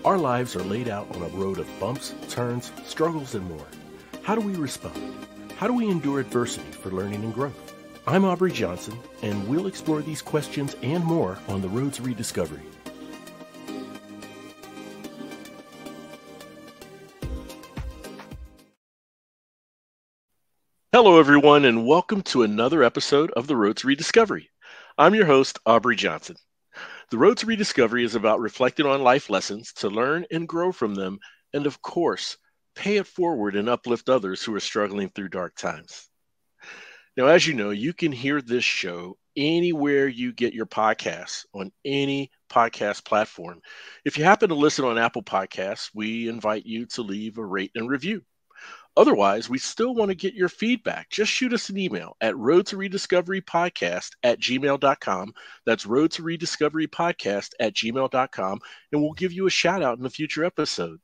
Our lives are laid out on a road of bumps, turns, struggles, and more. How do we respond? How do we endure adversity for learning and growth? I'm Aubrey Johnson, and we'll explore these questions and more on the road to rediscovery. Hello, everyone, and welcome to another episode of The Road to Rediscovery. I'm your host, Aubrey Johnson. The Road to Rediscovery is about reflecting on life lessons to learn and grow from them, and of course, pay it forward and uplift others who are struggling through dark times. Now, as you know, you can hear this show anywhere you get your podcasts, on any podcast platform. If you happen to listen on Apple Podcasts, we invite you to leave a rate and review. Otherwise, we still want to get your feedback. Just shoot us an email at roadtorediscoverypodcast@gmail.com. That's roadtorediscoverypodcast@gmail.com, and we'll give you a shout out in a future episode.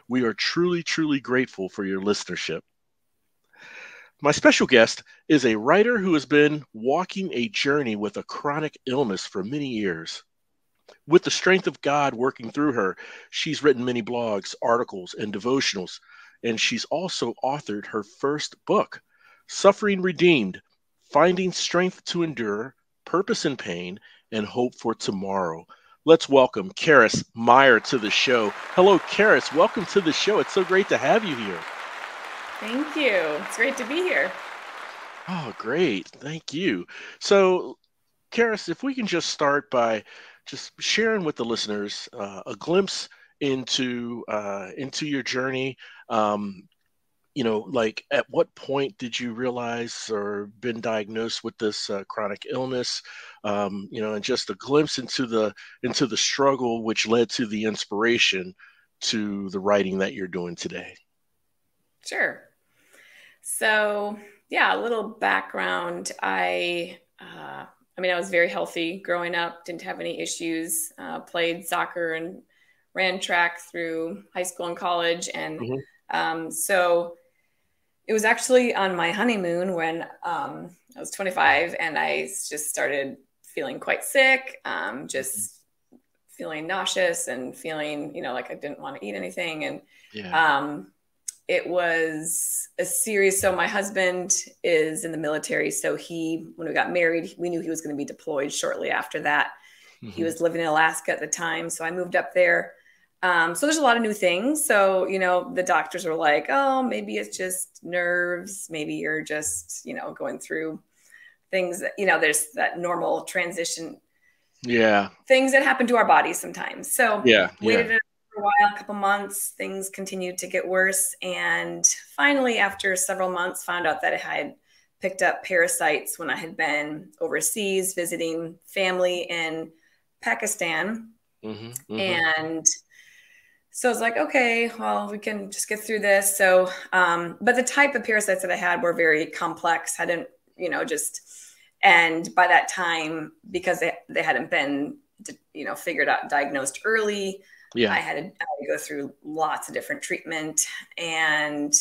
We are truly, truly grateful for your listenership. My special guest is a writer who has been walking a journey with a chronic illness for many years. With the strength of God working through her, she's written many blogs, articles, and devotionals. And she's also authored her first book, Suffering Redeemed, Finding Strength to Endure, Purpose in Pain, and Hope for Tomorrow. Let's welcome Karis Meier to the show. Hello, Karis. Welcome to the show. It's so great to have you here. Thank you. It's great to be here. Oh, great. Thank you. So, Karis, if we can just start by just sharing with the listeners a glimpse into your journey. Like at what point did you realize or been diagnosed with this chronic illness? And just a glimpse into the struggle which led to the inspiration to the writing that you're doing today. Sure. So, yeah, a little background. I was very healthy growing up, didn't have any issues, played soccer and ran track through high school and college. And so it was actually on my honeymoon when I was 25 and I just started feeling quite sick, just feeling nauseous and feeling, like I didn't want to eat anything. And it was a series. So my husband is in the military. So when we got married, we knew he was going to be deployed shortly after that. He was living in Alaska at the time. So I moved up there. So there's a lot of new things. So, the doctors were like, oh, maybe it's just nerves. Maybe you're just, going through things that, there's that normal transition. Yeah. Things that happen to our bodies sometimes. So waited for a while, a couple months, things continued to get worse. And finally, after several months, found out that I had picked up parasites when I had been overseas visiting family in Pakistan. And so I was like, okay, well, we can just get through this. So, but the type of parasites that I had were very complex. I didn't, and by that time, because they hadn't been, figured out, diagnosed early, I had to go through lots of different treatment. And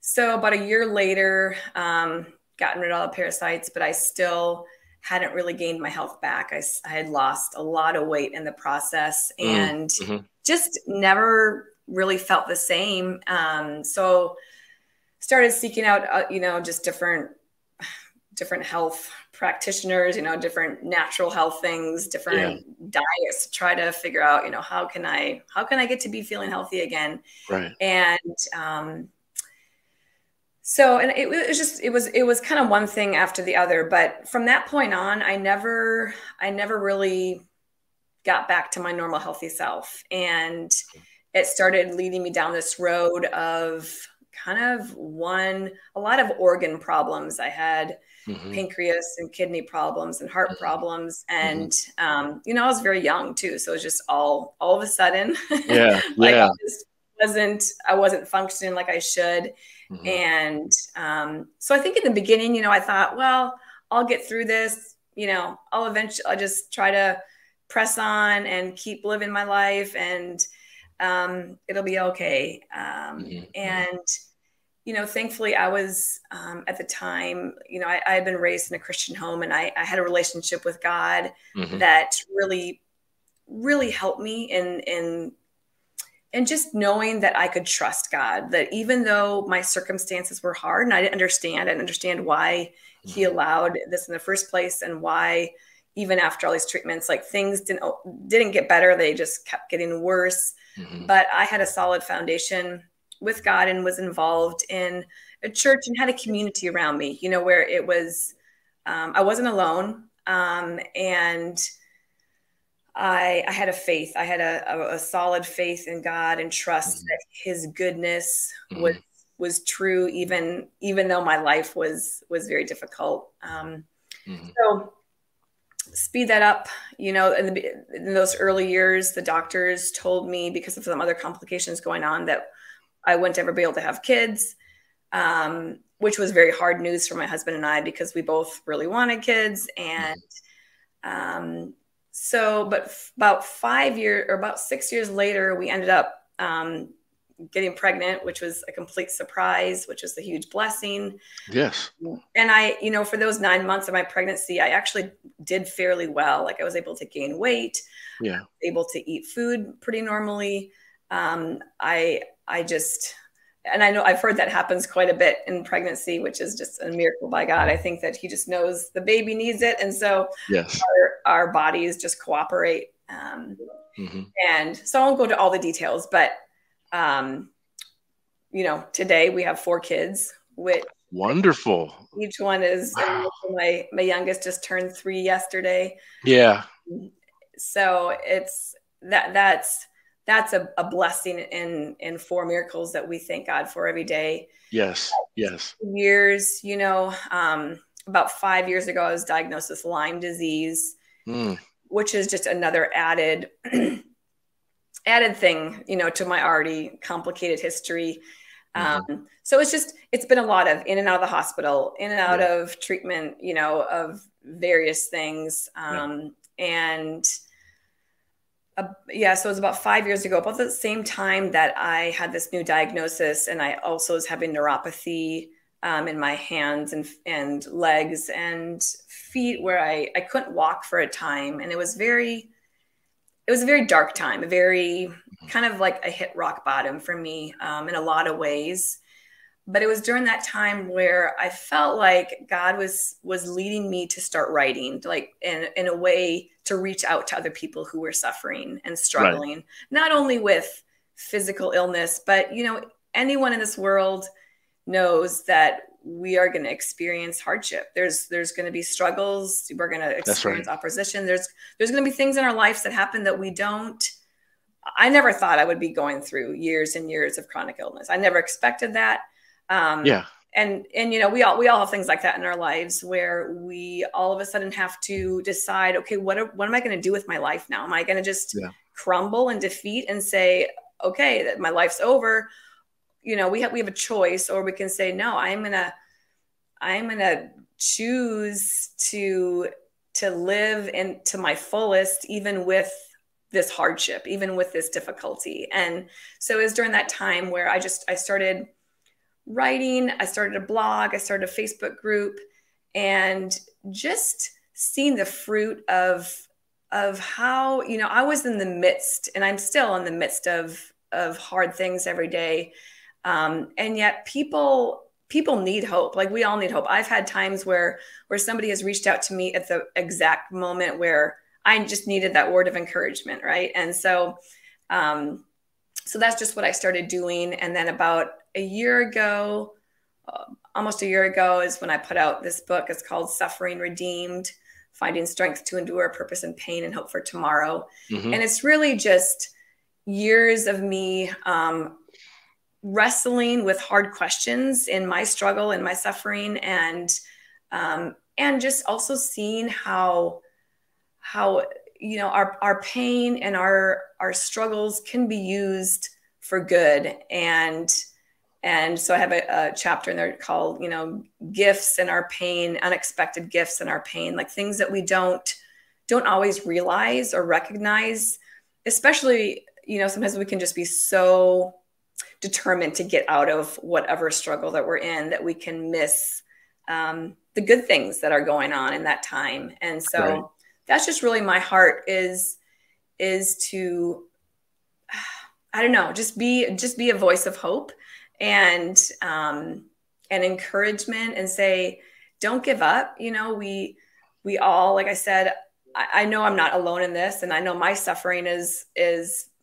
so about a year later, gotten rid of all the parasites, but I still hadn't really gained my health back. I had lost a lot of weight in the process and just never really felt the same. So started seeking out, just different health practitioners, different natural health things, different diets to try to figure out, how can I get to be feeling healthy again? Right. And, so, and it was kind of one thing after the other, but from that point on, I never really got back to my normal healthy self. And it started leading me down this road of kind of a lot of organ problems. I had pancreas and kidney problems and heart problems. And, I was very young too. So it was just all of a sudden, I wasn't functioning like I should. And so I think in the beginning, I thought, well, I'll get through this, I'll just try to press on and keep living my life and it'll be okay. And, thankfully I was at the time, I had been raised in a Christian home and I had a relationship with God that really, really helped me in just knowing that I could trust God, that even though my circumstances were hard and I didn't understand why he allowed this in the first place, and why even after all these treatments, like things didn't get better. They just kept getting worse. But I had a solid foundation with God and was involved in a church and had a community around me, you know, where it was, I wasn't alone. And I had a faith. I had a solid faith in God and trust that his goodness was true, even though my life was very difficult. So speed that up, you know, in those early years, the doctors told me, because of some other complications going on, that I wouldn't ever be able to have kids, which was very hard news for my husband and I, because we both really wanted kids. And so, but about 6 years later, we ended up getting pregnant, which was a complete surprise, which was a huge blessing. Yes. And I, you know, for those 9 months of my pregnancy, I actually did fairly well. Like, I was able to gain weight, able to eat food pretty normally. And I know I've heard that happens quite a bit in pregnancy, which is just a miracle by God. I think that he just knows the baby needs it. And so our bodies just cooperate. And so I won't go to all the details, but, you know, today we have 4 kids, which wonderful. Each one is, my youngest just turned 3 yesterday. Yeah. So it's that's a blessing in 4 miracles that we thank God for every day. Yes. Yes. Years, you know, about 5 years ago, I was diagnosed with Lyme disease, which is just another added thing, you know, to my already complicated history. So it's been a lot of in and out of the hospital, in and out of treatment, you know, of various things. So it was about 5 years ago, about the same time that I had this new diagnosis. And I also was having neuropathy in my hands and legs and feet, where I couldn't walk for a time. And it was a very dark time, a very kind of like I hit rock bottom for me in a lot of ways. But it was during that time where I felt like God was leading me to start writing, like in a way to reach out to other people who were suffering and struggling, not only with physical illness, but, you know, anyone in this world knows that we are going to experience hardship. There's going to be struggles. We're going to experience opposition. There's going to be things in our lives that happen that I never thought I would be going through years and years of chronic illness. I never expected that. And you know, we all have things like that in our lives, where we all of a sudden have to decide, okay, what am I going to do with my life now? Am I going to just crumble in defeat and say, okay, that my life's over? You know, we have a choice, or we can say, no, I'm going to choose to live into my fullest, even with this hardship, even with this difficulty. And so it was during that time where I started writing, I started a blog, I started a Facebook group, and just seeing the fruit of how, you know, I was in the midst, and I'm still in the midst of hard things every day. And yet people need hope. Like, we all need hope. I've had times where somebody has reached out to me at the exact moment where I just needed that word of encouragement. Right. And so that's just what I started doing. And then about almost a year ago is when I put out this book. It's called Suffering Redeemed: Finding Strength to Endure Purpose and Pain and Hope for Tomorrow. And it's really just years of me wrestling with hard questions in my struggle and my suffering, and just also seeing how you know, our pain and our struggles can be used for good. And so I have a chapter in there called, you know, gifts in our pain, unexpected gifts in our pain, like things that we don't always realize or recognize, especially, you know, sometimes we can just be so determined to get out of whatever struggle that we're in that we can miss the good things that are going on in that time. And so that's just really my heart is to, I don't know, just be a voice of hope and encouragement, and say, don't give up. You know, we all, like I said, I know I'm not alone in this, and I know my suffering is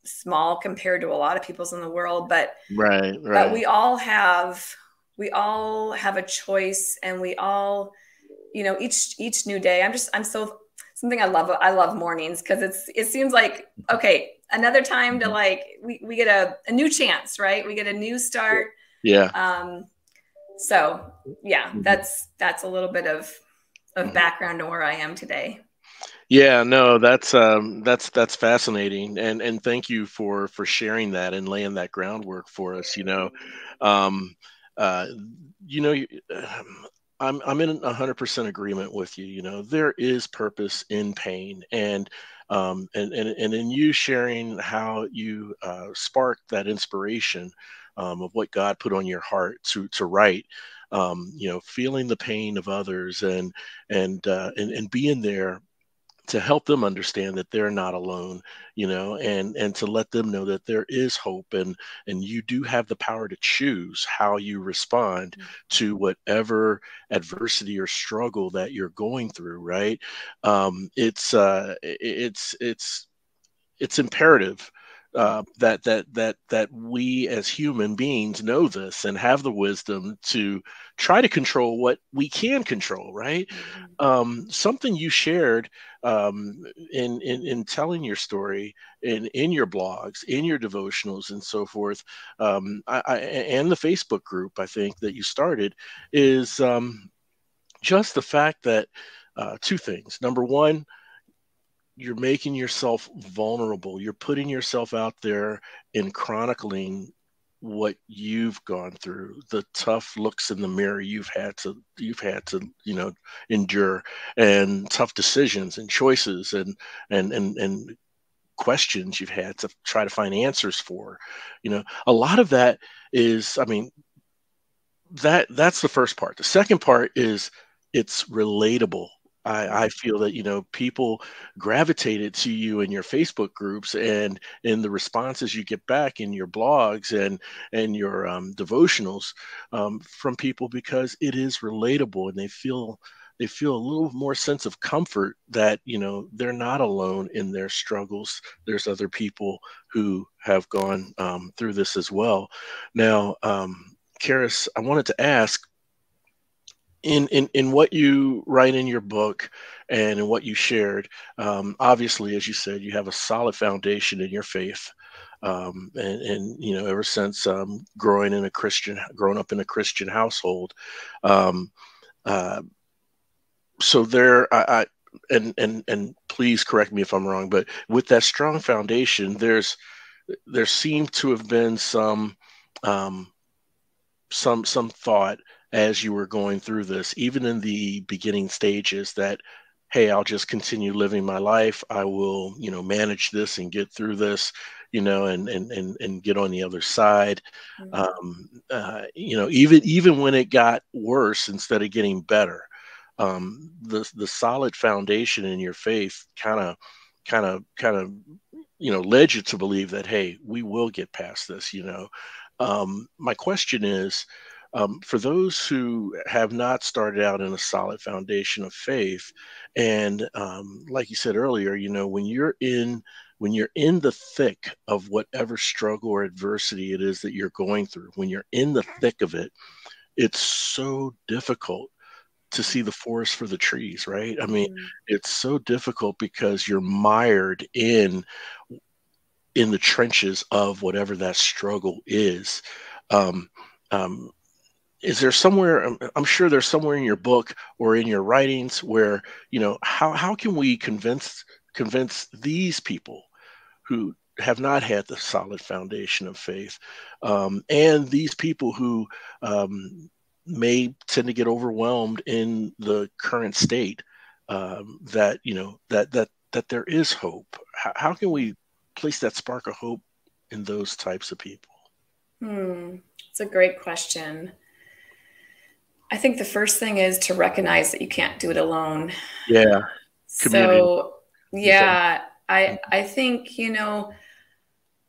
small compared to a lot of people's in the world, but but we all have a choice, and we all, you know, each new day. I'm so something I love mornings, because it seems like, okay, another time to, like, we get a new chance, right? We get a new start. Yeah. So yeah, that's a little bit of background to where I am today. Yeah, no, that's fascinating, and thank you for sharing that and laying that groundwork for us. Um, uh, you know, I'm in 100% agreement with you. You know, there is purpose in pain, and in you sharing how you sparked that inspiration of what God put on your heart to write. You know, feeling the pain of others and being there to help them understand that they're not alone, you know, and to let them know that there is hope, and you do have the power to choose how you respond to whatever adversity or struggle that you're going through, right? It's imperative that we as human beings know this and have the wisdom to try to control what we can control, right? Something you shared in telling your story in your blogs, in your devotionals, and so forth, and the Facebook group I think that you started is just the fact that two things. Number one, you're making yourself vulnerable. You're putting yourself out there and chronicling what you've gone through, the tough looks in the mirror you've had to endure, and tough decisions and choices and questions you've had to try to find answers for. A lot of that is, I mean, that's the first part. The second part is it's relatable. I feel that people gravitated to you in your Facebook groups and in the responses you get back in your blogs and your devotionals from people, because it is relatable, and they feel a little more sense of comfort that they're not alone in their struggles. There's other people who have gone through this as well. Now, Karis, I wanted to ask, in what you write in your book and in what you shared, obviously, as you said, you have a solid foundation in your faith, and ever since growing up in a Christian household, um, uh, so there, and please correct me if I'm wrong, but with that strong foundation, there seemed to have been um, some thought as you were going through this, even in the beginning stages, that, hey, I'll just continue living my life. I will, manage this and get through this, and get on the other side. Even when it got worse instead of getting better, the solid foundation in your faith kind of led you to believe that, hey, we will get past this. My question is, for those who have not started out in a solid foundation of faith, and like you said earlier, when you're in the thick of whatever struggle or adversity it is that you're going through, when you're in the thick of it, it's so difficult to see the forest for the trees, right? I mean, it's so difficult because you're mired in the trenches of whatever that struggle is. Um, um, is there somewhere? I'm sure there's somewhere in your book or in your writings where how can we convince these people who have not had the solid foundation of faith, and these people who may tend to get overwhelmed in the current state, that there is hope. How can we place that spark of hope in those types of people? It's a great question. I think the first thing is to recognize that you can't do it alone. Yeah. Community. So yeah, I think,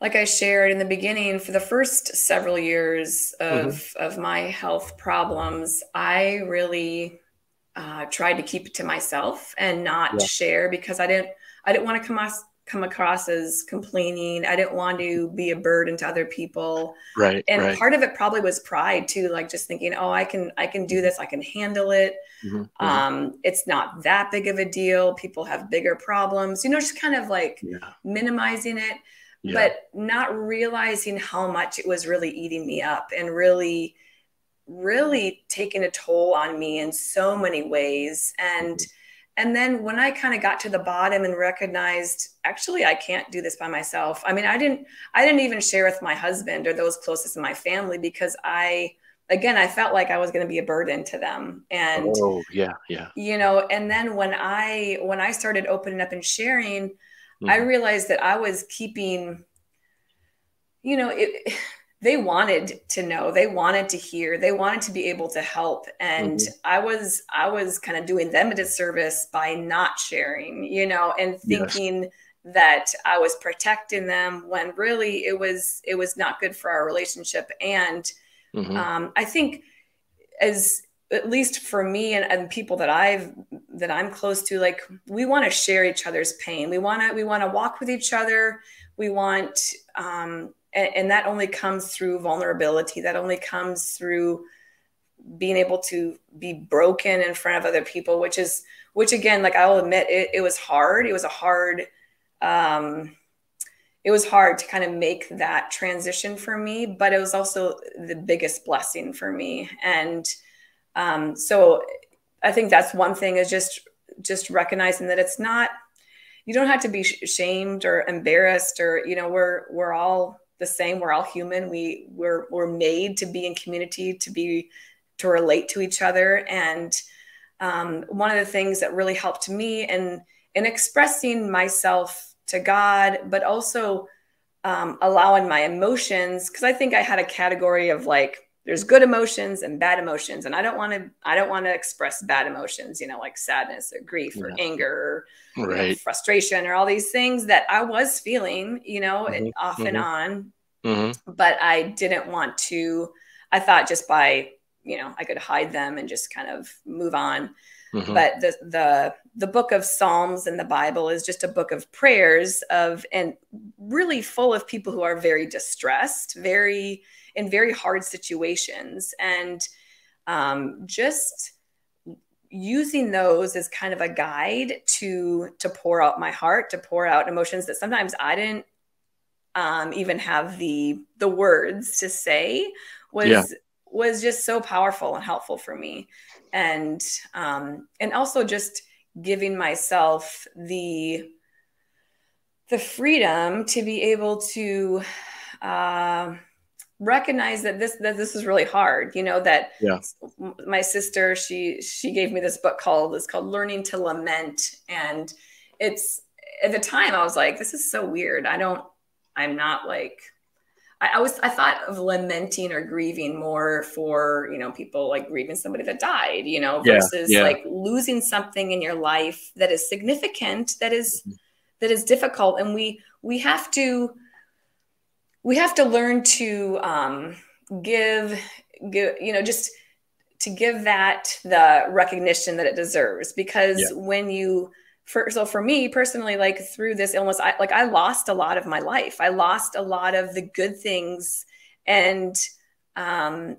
like I shared in the beginning, for the first several years of my health problems, I really tried to keep it to myself and not share, because I didn't want to come across as complaining. I didn't want to be a burden to other people. Right. And part of it probably was pride too, like just thinking, oh, I can do this. I can handle it. It's not that big of a deal. People have bigger problems, just kind of like minimizing it, but not realizing how much it was really eating me up and really, really taking a toll on me in so many ways. And then when I kind of got to the bottom and recognized, actually, I can't do this by myself. I mean, I didn't even share with my husband or those closest in my family, because I felt like I was going to be a burden to them. And, and then when I started opening up and sharing, I realized that I was keeping, they wanted to know, they wanted to hear, they wanted to be able to help. And I was kind of doing them a disservice by not sharing, and thinking that I was protecting them, when really it was not good for our relationship. And I think, as at least for me and people that I'm close to, like, we want to share each other's pain. We want to walk with each other. We want, and that only comes through vulnerability. That only comes through being able to be broken in front of other people, which again, like, I'll admit, it was hard. It was hard to kind of make that transition for me, but it was also the biggest blessing for me. And so I think that's one thing, is just recognizing that it's not, you don't have to be shamed or embarrassed, or, we're all the same. We're all human. We're made to be in community, to relate to each other. And one of the things that really helped me in expressing myself to God, but also allowing my emotions, because I think I had a category of, like, there's good emotions and bad emotions, and I don't want to express bad emotions, like sadness or grief or anger or frustration or all these things that I was feeling, off and on. But I didn't want to. I thought just by, I could hide them and just kind of move on. But the book of Psalms in the Bible is just a book of prayers and really full of people who are very distressed, in very hard situations. And just using those as kind of a guide to pour out my heart, to pour out emotions that sometimes I didn't even have the words to say, was just so powerful and helpful for me. And also just giving myself the freedom to be able to recognize that this is really hard, that my sister, she gave me this book called Learning to Lament. And it's, at the time I was like, this is so weird. I'm not like, I thought of lamenting or grieving more for, people like grieving somebody that died, versus like losing something in your life that is significant, that is difficult. And we have to learn to give, just to give that the recognition that it deserves. Because when for me personally, like, through this illness, I lost a lot of my life. I lost a lot of the good things. And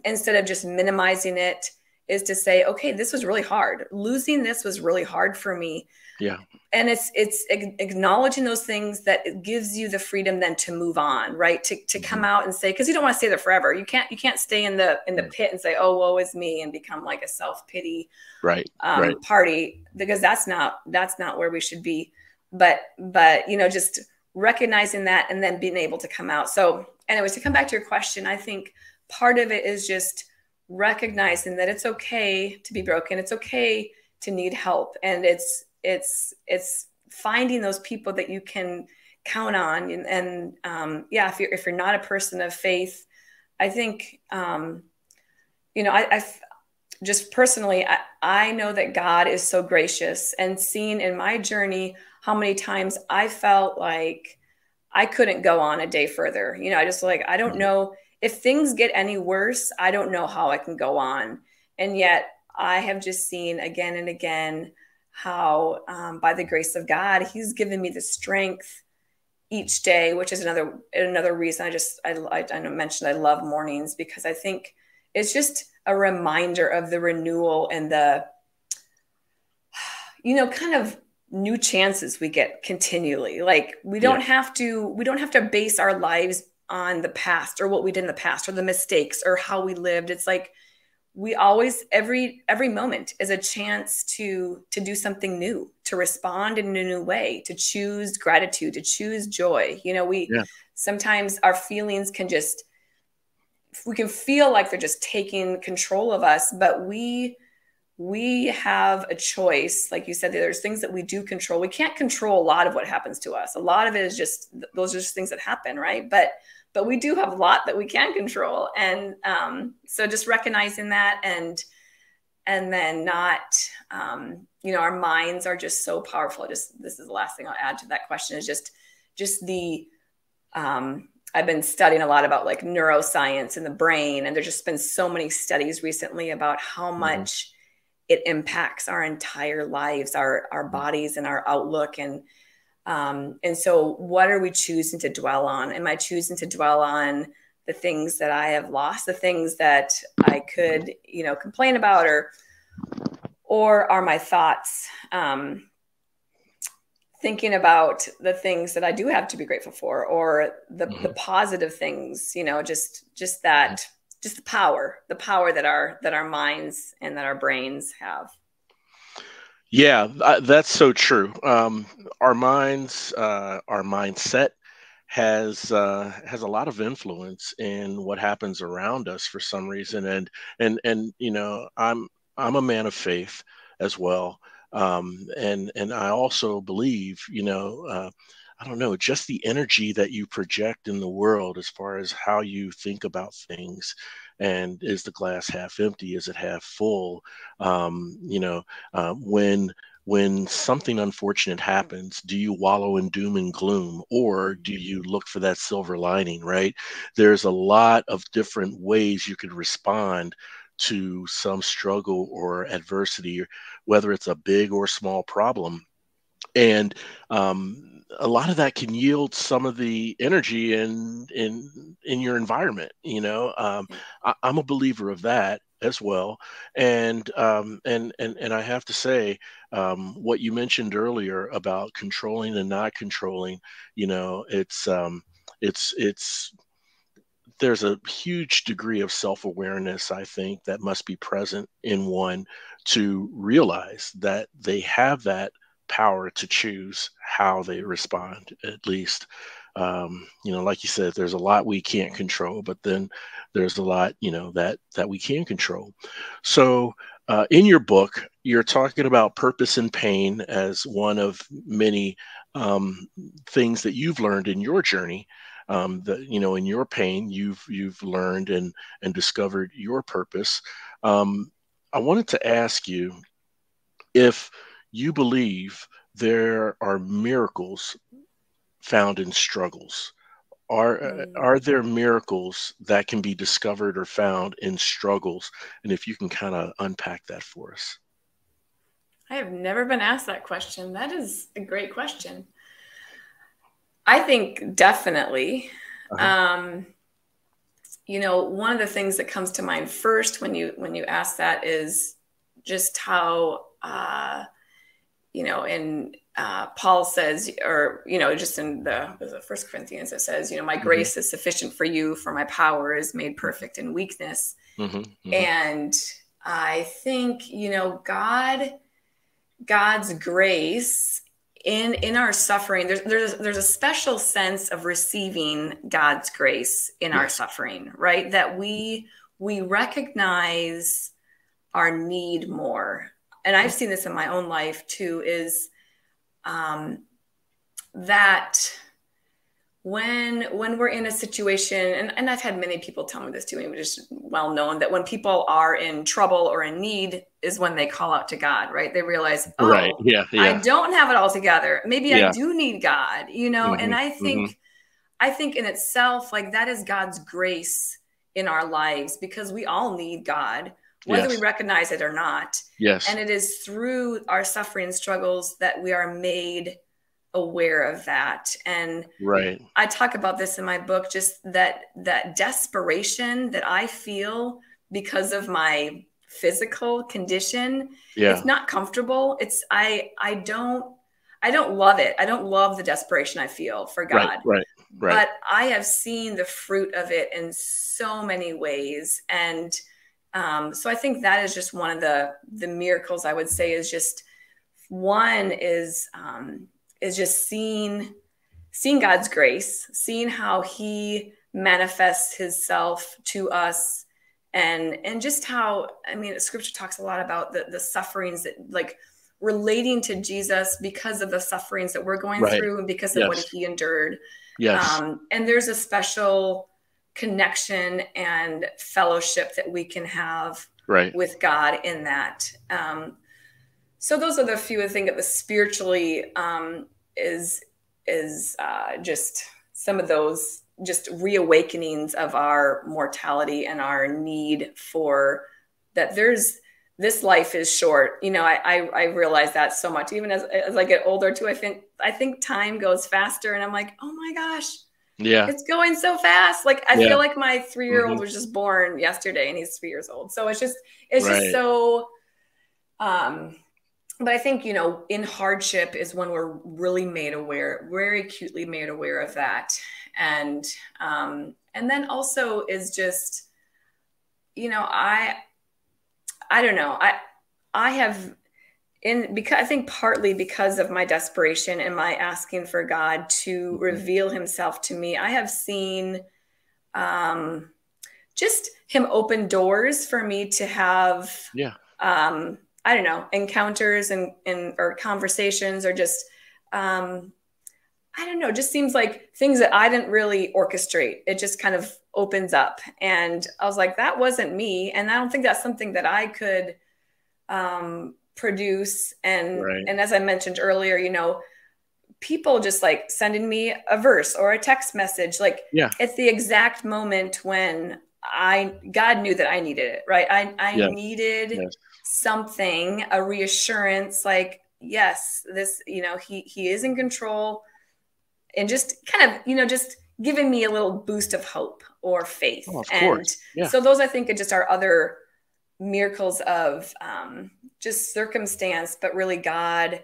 instead of just minimizing it, is to say, okay, this was really hard. Losing this was really hard for me. Yeah. And it's acknowledging those things that it gives you the freedom then to move on, right? To come out and say, because you don't want to stay there forever. You can't stay in the pit and say, oh, woe is me, and become like a self-pity party, because that's not where we should be. But just recognizing that and then being able to come out. So anyways, to come back to your question, I think part of it is just recognizing that it's okay to be broken. It's okay to need help. And it's finding those people that you can count on. And if you're not a person of faith, I think, I just personally, I know that God is so gracious, and seeing in my journey how many times I felt like I couldn't go on a day further. I just like, I don't know if things get any worse. I don't know how I can go on. And yet I have just seen again and again how by the grace of God, he's given me the strength each day, which is another reason I mentioned I love mornings, because I think it's just a reminder of the renewal and the, kind of new chances we get continually. Like we don't have to base our lives on the past or what we did in the past or the mistakes or how we lived. It's like we always, every moment is a chance to do something new, to respond in a new way, to choose gratitude, to choose joy. Sometimes our feelings we can feel like they're just taking control of us, but we have a choice. Like you said, there's things that we do control. We can't control a lot of what happens to us. A lot of it is just, those are just things that happen. Right. But we do have a lot that we can control. And so just recognizing that and then not, our minds are just so powerful. This is the last thing I'll add to that question is just the, I've been studying a lot about like neuroscience and the brain. And there's just been so many studies recently about how much it impacts our entire lives, our bodies and our outlook. And so what are we choosing to dwell on? Am I choosing to dwell on the things that I have lost, the things that I could, complain about, or are my thoughts, thinking about the things that I do have to be grateful for, or the positive things, just the power that our minds and that our brains have. Yeah, that's so true. Our minds, our mindset has a lot of influence in what happens around us for some reason. And I'm a man of faith as well. And I also believe, I don't know, just the energy that you project in the world as far as how you think about things. And is the glass half empty? Is it half full? When something unfortunate happens, do you wallow in doom and gloom, or do you look for that silver lining, right? There's a lot of different ways you could respond to some struggle or adversity, whether it's a big or small problem. And a lot of that can yield some of the energy in your environment. I'm a believer of that as well. And I have to say, what you mentioned earlier about controlling and not controlling, it's there's a huge degree of self-awareness, I think, that must be present in one to realize that they have that power to choose how they respond, at least. Like you said, there's a lot we can't control, but then there's a lot, that we can control. So in your book, you're talking about purpose and pain as one of many things that you've learned in your journey. That in your pain, you've learned and discovered your purpose. I wanted to ask you if you believe there are miracles found in struggles. Are there miracles that can be discovered or found in struggles? And if you can kind of unpack that for us. I have never been asked that question. That is a great question. I think definitely. One of the things that comes to mind first when you ask that is just how, in Paul says, or, just in the First Corinthians, it says, my grace is sufficient for you, for my power is made perfect in weakness. And I think, God's grace in our suffering, there's a special sense of receiving God's grace in our suffering, right? That we recognize our need more. And I've seen this in my own life too, is that when we're in a situation, and I've had many people tell me this too, it's just well known that when people are in trouble or in need is when they call out to God, right? They realize, right. Yeah. I don't have it all together. Maybe I do need God, and I think I think in itself, like that is God's grace in our lives, because we all need God, whether we recognize it or not. Yes. And it is through our suffering and struggles that we are made aware of that. And I talk about this in my book, just that desperation that I feel because of my physical condition. It's not comfortable. I don't love it. I don't love the desperation I feel for God. Right. But I have seen the fruit of it in so many ways. And so I think that is just one of the miracles, I would say, is just one is just seeing God's grace, seeing how he manifests himself to us, and just how, I mean, scripture talks a lot about the sufferings that, like, relating to Jesus because of the sufferings that we're going through and because of what he endured. And there's a special connection and fellowship that we can have with God in that. So those are the few, I think, of the spiritually is just some of those just reawakenings of our mortality and our need for that. This life is short. You know, I realize that so much, even as I get older too. I think time goes faster, and I'm like, oh my gosh, it's going so fast. Like I feel like my 3-year-old was just born yesterday, and he's 3 years old. So it's just so. But I think, you know, in hardship is when we're really made aware, very acutely made aware of that. And then also is just, you know, I don't know. I have because I think partly because of my desperation and my asking for God to reveal himself to me, I have seen just him open doors for me to have, I don't know, encounters and or conversations, or just, I don't know, just seems like things that I didn't really orchestrate. It just kind of opens up. And I was like, that wasn't me. And I don't think that's something that I could produce. And as I mentioned earlier, you know, people just like sending me a verse or a text message, like at the exact moment when God knew that I needed it, right? I needed something, a reassurance, like, yes, this, you know, he is in control, and just kind of, you know, just giving me a little boost of hope or faith. So those, I think, are just our other miracles of just circumstance, but really God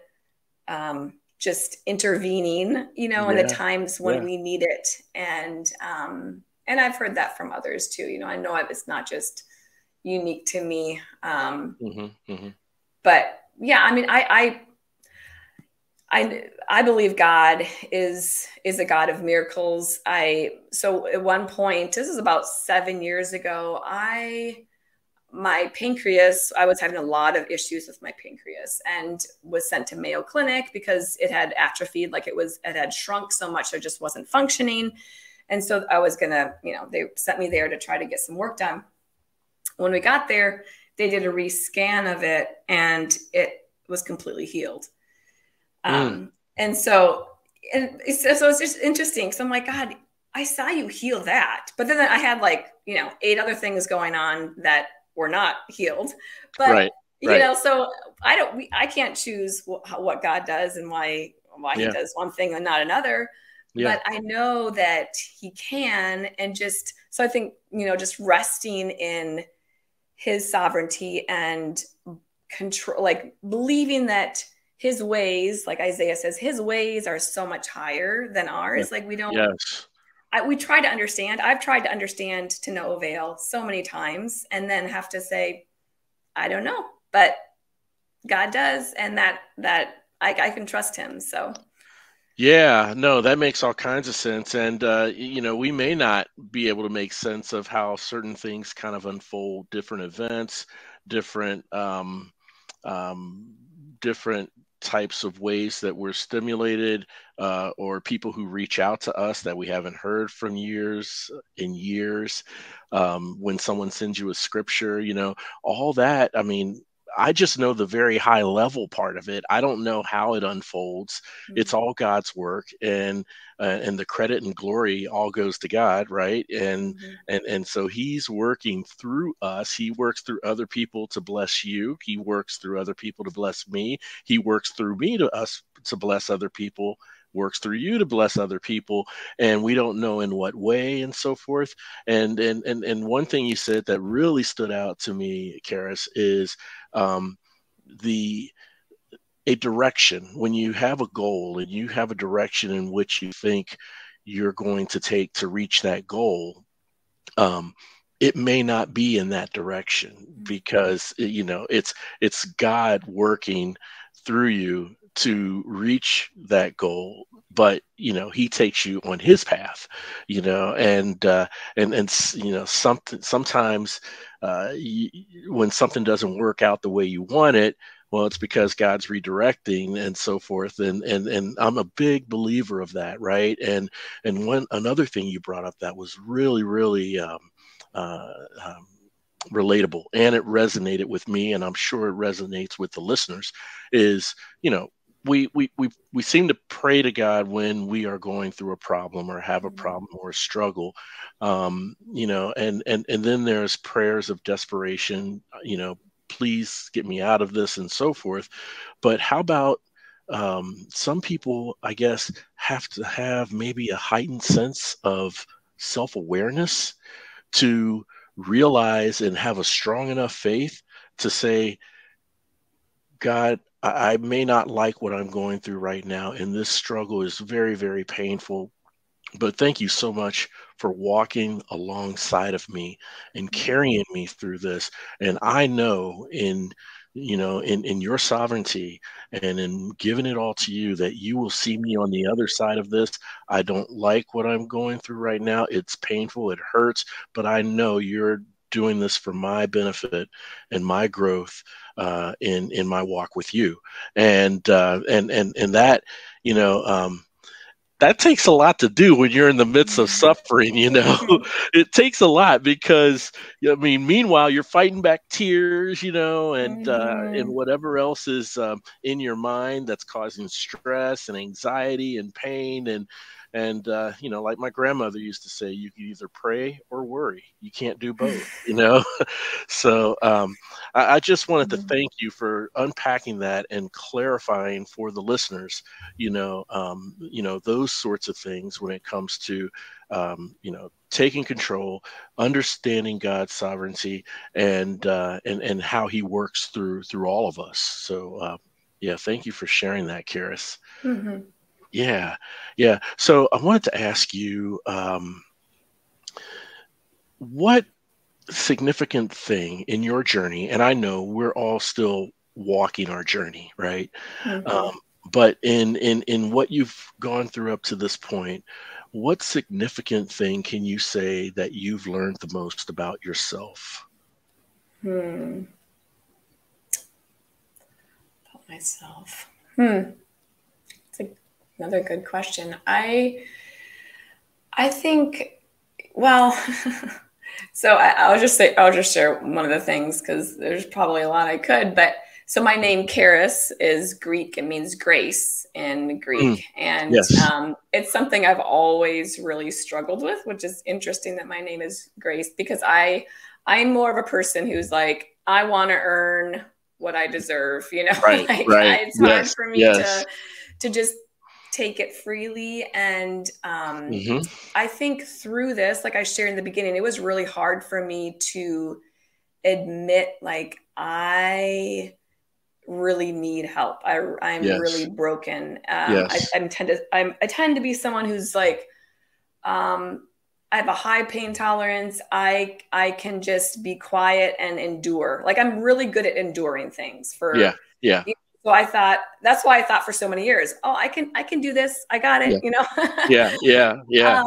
just intervening, you know, in the times when we need it. And I've heard that from others too. You know, I know it's not just unique to me. But yeah, I mean, I believe God is a God of miracles. So at one point, this is about 7 years ago, my pancreas, I was having a lot of issues with my pancreas, and was sent to Mayo Clinic because it had atrophied, like it had shrunk so much, it just wasn't functioning. And so I was gonna, you know, they sent me there to try to get some work done. When we got there, they did a rescan of it, and it was completely healed. And so it's just interesting. So I'm like, God, I saw you heal that. But then I had, like, you know, 8 other things going on that were not healed. But, you know, so I can't choose what God does and why he does one thing and not another. But I know that he can. And just, so I think, you know, just resting in his sovereignty and control, like believing that his ways, like Isaiah says, his ways are so much higher than ours. Like we don't, we try to understand. I've tried to understand to no avail so many times, and then have to say, I don't know, but God does. And that I can trust him. So. Yeah, no, that makes all kinds of sense. And, you know, we may not be able to make sense of how certain things kind of unfold, different events, different types of ways that we're stimulated, or people who reach out to us that we haven't heard from years and years. When someone sends you a scripture, you know, all that, I mean, I just know the very high level part of it. I don't know how it unfolds. It's all God's work, and the credit and glory all goes to God, right? And so He's working through us. He works through other people to bless you. He works through other people to bless me. He works through me to us to bless other people. Works through you to bless other people, and we don't know in what way, and so forth. And one thing you said that really stood out to me, Karis, is um, the a direction. When you have a goal and you have a direction in which you think you're going to take to reach that goal, um, it may not be in that direction, because it's God working through you to reach that goal. But He takes you on His path, sometimes when something doesn't work out the way you want it, well, it's because God's redirecting, and so forth. And I'm a big believer of that, right? And another thing you brought up that was really, really uh, um, relatable, and it resonated with me, and I'm sure it resonates with the listeners, is we seem to pray to God when we are going through a problem or have a problem or a struggle, and then there's prayers of desperation, please get me out of this, and so forth. But how about some people, I guess, have to have maybe a heightened sense of self-awareness to realize and have a strong enough faith to say, God, I may not like what I'm going through right now, and this struggle is very, very painful. But thank you so much for walking alongside of me and carrying me through this. And I know in your sovereignty and in giving it all to you, that you will see me on the other side of this. I don't like what I'm going through right now. It's painful, it hurts, but I know you're doing this for my benefit and my growth in my walk with you. And that, you know, that takes a lot to do when you're in the midst of suffering, it takes a lot, because I mean, meanwhile, you're fighting back tears, and whatever else is in your mind that's causing stress and anxiety and pain. And like my grandmother used to say, you can either pray or worry. You can't do both, So I just wanted to thank you for unpacking that and clarifying for the listeners, those sorts of things when it comes to, taking control, understanding God's sovereignty, and how He works through all of us. So, yeah, thank you for sharing that, Karis. Yeah, yeah. So I wanted to ask you, what significant thing in your journey, and I know we're all still walking our journey, right? But in what you've gone through up to this point, what significant thing can you say that you've learned the most about yourself? About myself. Another good question. I think, well, so I'll just share one of the things, because there's probably a lot I could, but so my name Karis is Greek. It means grace in Greek. And yes. It's something I've always really struggled with, which is interesting that my name is Grace, because I'm more of a person who's like, I want to earn what I deserve, Right, right. It's hard for me to just take it freely. And I think through this, like I shared in the beginning, it was really hard for me to admit, like, I really need help. I'm really broken. I tend to be someone who's like, I have a high pain tolerance. I can just be quiet and endure. Like, I'm really good at enduring things So that's why I thought for so many years, oh, I can do this. I got it, Yeah.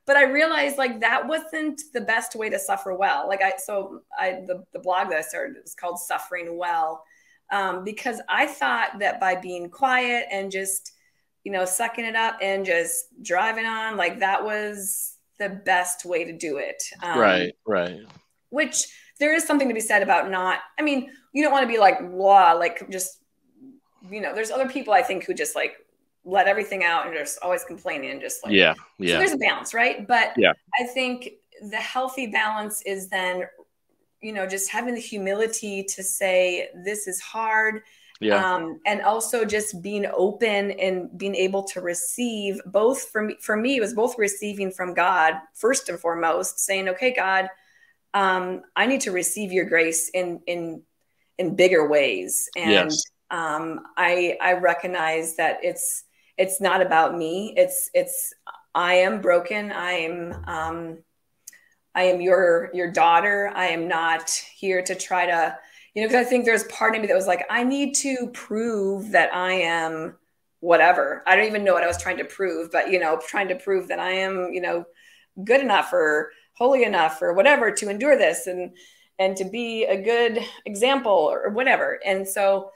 But I realized, like, that wasn't the best way to suffer well. Like the blog that I started was called Suffering Well, because I thought that by being quiet and just, sucking it up and just driving on, like, that was the best way to do it. Right. Which there is something to be said about not, I mean, you don't want to be like, blah, like just, there's other people I think who just like let everything out and just always complaining and just like, so there's a balance, right? But yeah, I think the healthy balance is then, just having the humility to say, this is hard. Yeah. And also just being open and being able to receive both for me, it was both receiving from God, first and foremost, saying, okay, God, I need to receive your grace in bigger ways. And Yes. I recognize that it's not about me. I am broken. I am your daughter. I am not here to try to, because I think there's part of me that was like, I need to prove that I am whatever. I don't even know what I was trying to prove, but, trying to prove that I am, good enough or holy enough or whatever to endure this and to be a good example or whatever. And so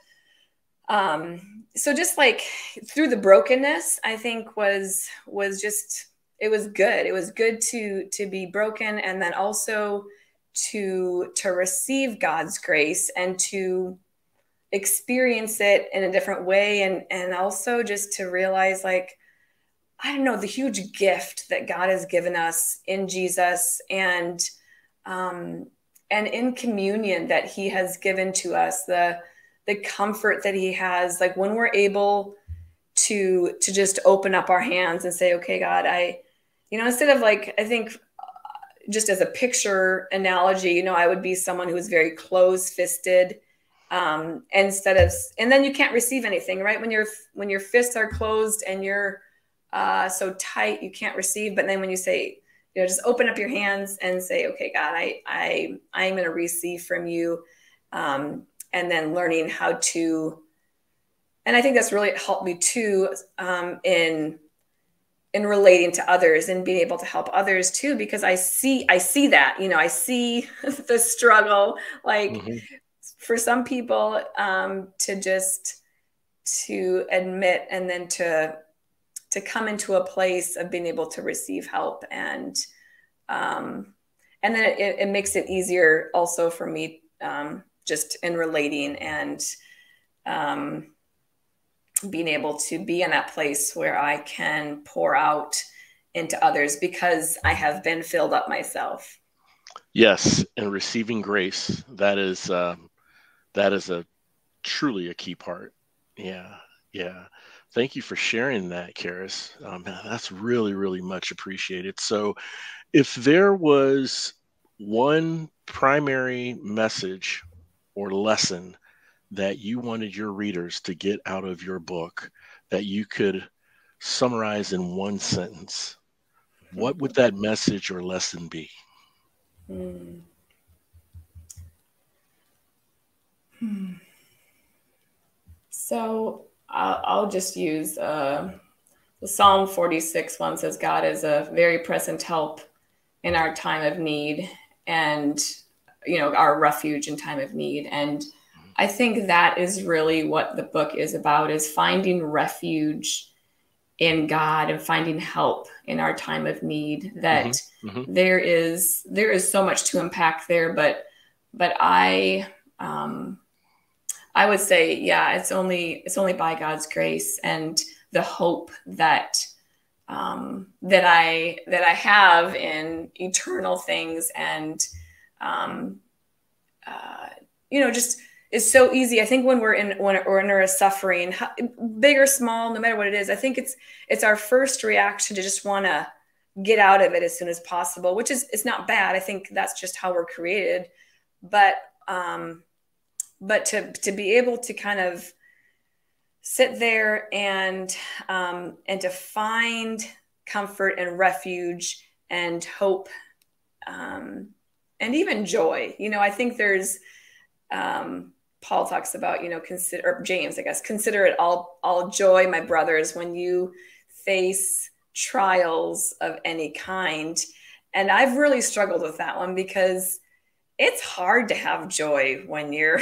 just like through the brokenness, I think was just, it was good. It was good to be broken, and then also to receive God's grace and to experience it in a different way. And also just to realize, like, I don't know, the huge gift that God has given us in Jesus and in communion that he has given to us, the comfort that he has, like when we're able to just open up our hands and say, okay, God, instead of like, I think just as a picture analogy, I would be someone who is very closed-fisted, and then you can't receive anything, right? When your fists are closed and you're so tight, you can't receive. But then when you say, just open up your hands and say, okay, God, I'm going to receive from you. And then learning how to, and I think that's really helped me too, in relating to others and being able to help others too, because I see that, I see the struggle, like for some people, to admit and then to come into a place of being able to receive help. And then it makes it easier also for me, just in relating and, being able to be in that place where I can pour out into others because I have been filled up myself. Yes. And receiving grace, that is truly a key part. Yeah. Yeah. Thank you for sharing that, Karis. That's really, really much appreciated. So if there was one primary message or lesson that you wanted your readers to get out of your book that you could summarize in one sentence, what would that message or lesson be? So I'll just use the Psalm 46 one says, God is a very present help in our time of need and, our refuge in time of need. And I think that is really what the book is about, is finding refuge in God and finding help in our time of need. That there is so much to unpack there, but I would say, yeah, it's only by God's grace and the hope that I have in eternal things, and just. It's so easy. I think when we're in a suffering, big or small, no matter what it is, I think it's our first reaction to just want to get out of it as soon as possible, which is, it's not bad. I think that's just how we're created. But to be able to kind of sit there and to find comfort and refuge and hope, and even joy, I think there's, Paul talks about, James, I guess, consider it all joy, my brothers, when you face trials of any kind. And I've really struggled with that one because it's hard to have joy when you're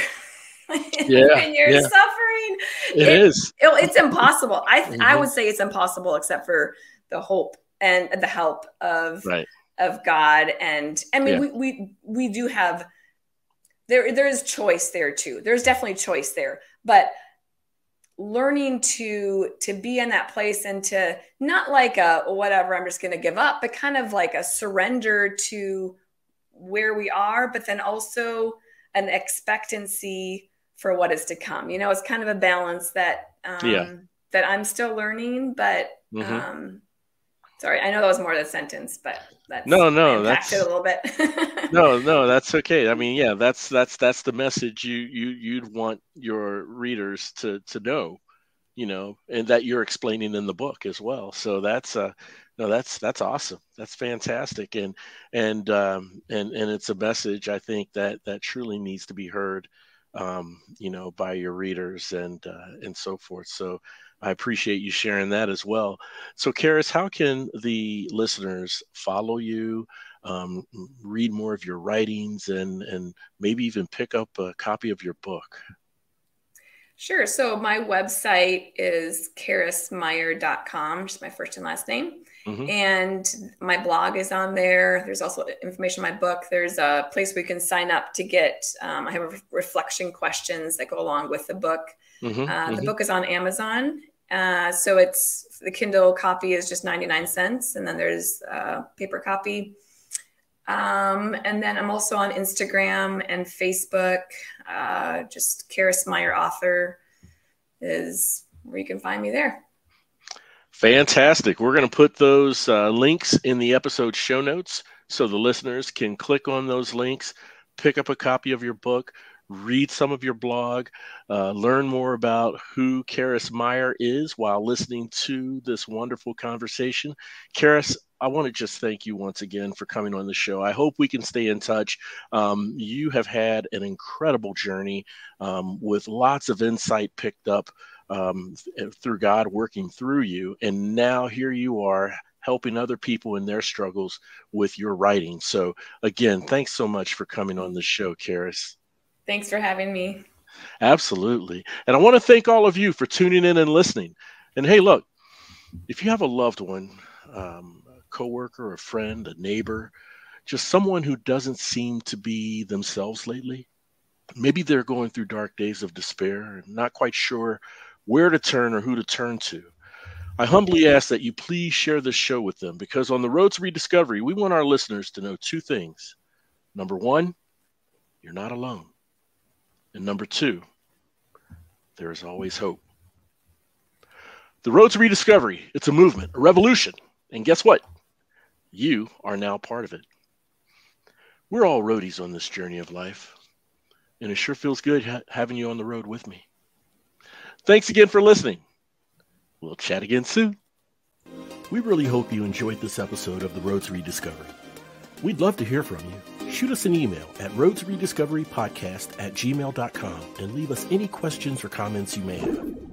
suffering. It's impossible. I would say it's impossible, except for the hope and the help of God. And I mean, we do have there is choice there too. There's definitely choice there, but learning to be in that place and to not like a whatever, I'm just going to give up, but kind of like a surrender to where we are, but then also an expectancy for what is to come. You know, it's kind of a balance that that I'm still learning, but sorry, I know that was more than a sentence, but that's that's it a little bit. no, that's okay. I mean, yeah, that's the message you'd want your readers to know, you know, and that you're explaining in the book as well. So that's that's awesome. That's fantastic, and it's a message I think that truly needs to be heard, you know, by your readers and so forth. So I appreciate you sharing that as well. So, Karis, how can the listeners follow you, read more of your writings, and maybe even pick up a copy of your book? Sure. So my website is karismeier.com, just my first and last name. And my blog is on there. There's also information in my book. There's a place where you can sign up to get, I have reflection questions that go along with the book. The book is on Amazon. So it's the Kindle copy is just 99 cents. And then there's a paper copy. And then I'm also on Instagram and Facebook. Just Karis Meier author is where you can find me there. Fantastic. We're going to put those links in the episode show notes so the listeners can click on those links, pick up a copy of your book, read some of your blog, learn more about who Karis Meier is while listening to this wonderful conversation. Karis, I want to just thank you once again for coming on the show. I hope we can stay in touch. You have had an incredible journey with lots of insight picked up through God working through you. And now here you are helping other people in their struggles with your writing. So again, thanks so much for coming on the show, Karis. Thanks for having me. Absolutely. And I want to thank all of you for tuning in and listening. And hey, look, if you have a loved one, a coworker, a friend, a neighbor, just someone who doesn't seem to be themselves lately, maybe they're going through dark days of despair and not quite sure where to turn or who to turn to, I humbly ask that you please share this show with them, because on the road to rediscovery, we want our listeners to know two things. Number one, you're not alone. And number two, there is always hope. The road to rediscovery, it's a movement, a revolution. And guess what? You are now part of it. We're all roadies on this journey of life, and it sure feels good having you on the road with me. Thanks again for listening. We'll chat again soon. We really hope you enjoyed this episode of The Road to Rediscovery. We'd love to hear from you. Shoot us an email at roadtorediscoverypodcast@gmail.com and leave us any questions or comments you may have.